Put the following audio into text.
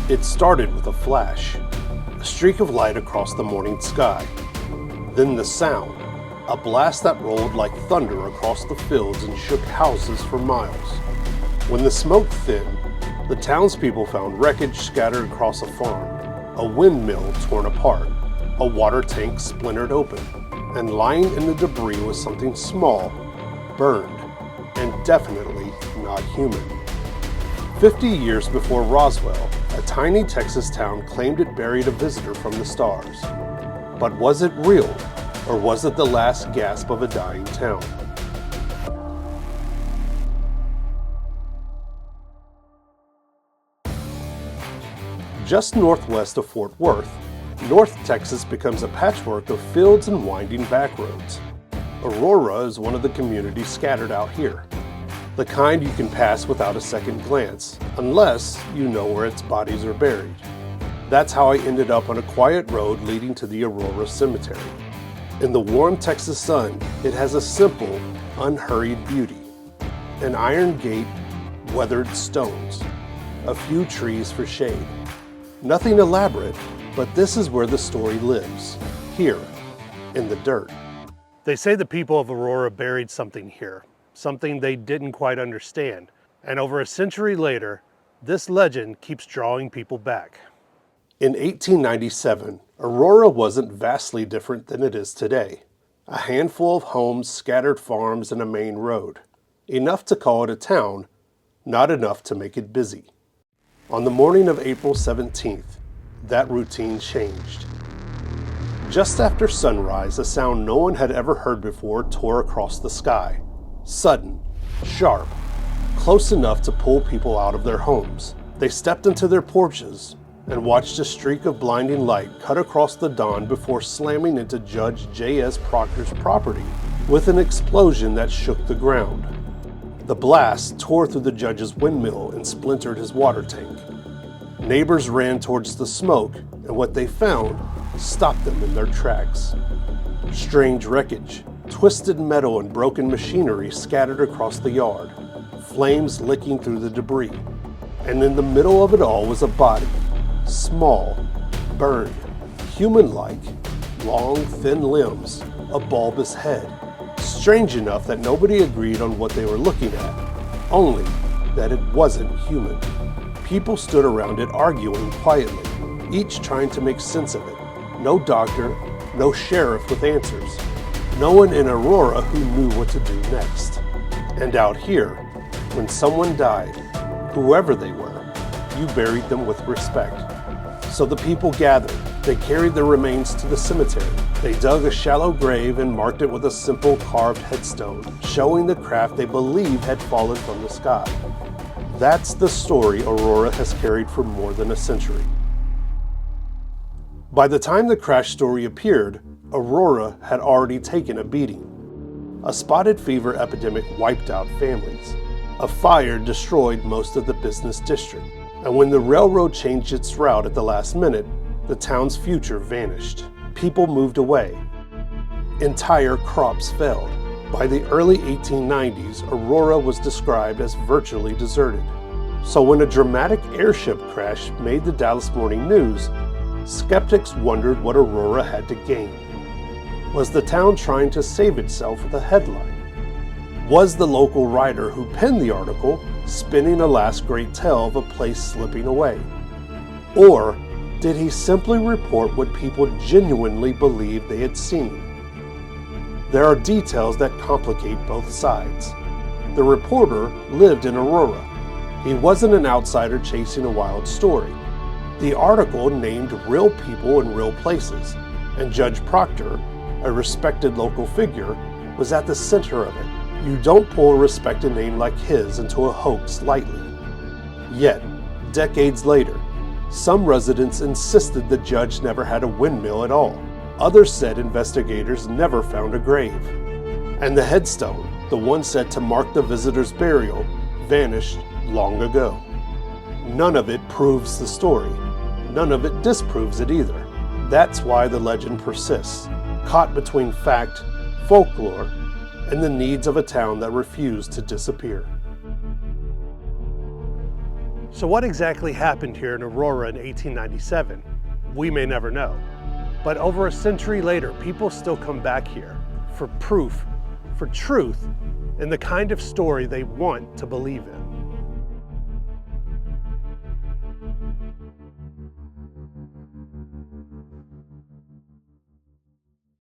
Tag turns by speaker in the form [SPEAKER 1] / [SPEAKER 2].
[SPEAKER 1] It started with a flash, a streak of light across the morning sky. Then the sound, a blast that rolled like thunder across the fields and shook houses for miles. When the smoke thinned, the townspeople found wreckage scattered across a farm, a windmill torn apart, a water tank splintered open, and lying in the debris was something small, burned, and definitely not human. 50 years before Roswell, a tiny Texas town claimed it buried a visitor from the stars. But was it real, or was it the last gasp of a dying town? Just northwest of Fort Worth, North Texas becomes a patchwork of fields and winding back roads. Aurora is one of the communities scattered out here. The kind you can pass without a second glance, unless you know where its bodies are buried. That's how I ended up on a quiet road leading to the Aurora Cemetery. In the warm Texas sun, it has a simple, unhurried beauty. An iron gate, weathered stones, a few trees for shade. Nothing elaborate, but this is where the story lives, here, in the dirt. They say the people of Aurora buried something here, something they didn't quite understand. And over a century later, this legend keeps drawing people back. In 1897, Aurora wasn't vastly different than it is today. A handful of homes, scattered farms, and a main road. Enough to call it a town, not enough to make it busy. On the morning of April 17th, that routine changed. Just after sunrise, a sound no one had ever heard before tore across the sky. Sudden, sharp, close enough to pull people out of their homes. They stepped into their porches and watched a streak of blinding light cut across the dawn before slamming into Judge J.S. Proctor's property with an explosion that shook the ground. The blast tore through the judge's windmill and splintered his water tank. Neighbors ran towards the smoke, and what they found stopped them in their tracks. Strange wreckage, twisted metal and broken machinery scattered across the yard, flames licking through the debris. And in the middle of it all was a body, small, burned, human-like, long, thin limbs, a bulbous head. Strange enough that nobody agreed on what they were looking at, only that it wasn't human. People stood around it arguing quietly, each trying to make sense of it. No doctor, no sheriff with answers. No one in Aurora who knew what to do next. And out here, when someone died, whoever they were, you buried them with respect. So the people gathered. They carried their remains to the cemetery. They dug a shallow grave and marked it with a simple carved headstone, showing the craft they believe had fallen from the sky. That's the story Aurora has carried for more than a century. By the time the crash story appeared, Aurora had already taken a beating. A spotted fever epidemic wiped out families. A fire destroyed most of the business district. And when the railroad changed its route at the last minute, the town's future vanished. People moved away. Entire crops failed. By the early 1890s, Aurora was described as virtually deserted. So when a dramatic airship crash made the Dallas Morning News, skeptics wondered what Aurora had to gain. Was the town trying to save itself with a headline? Was the local writer who penned the article spinning a last great tale of a place slipping away? Or did he simply report what people genuinely believed they had seen? There are details that complicate both sides. The reporter lived in Aurora. He wasn't an outsider chasing a wild story. The article named real people in real places, and Judge Proctor, a respected local figure, was at the center of it. You don't pull a respected name like his into a hoax lightly. Yet, decades later, some residents insisted the judge never had a windmill at all. Others said investigators never found a grave. And the headstone, the one set to mark the visitor's burial, vanished long ago. None of it proves the story. None of it disproves it either. That's why the legend persists, caught between fact, folklore, and the needs of a town that refused to disappear. So what exactly happened here in Aurora in 1897? We may never know. But over a century later, people still come back here for proof, for truth, and the kind of story they want to believe in.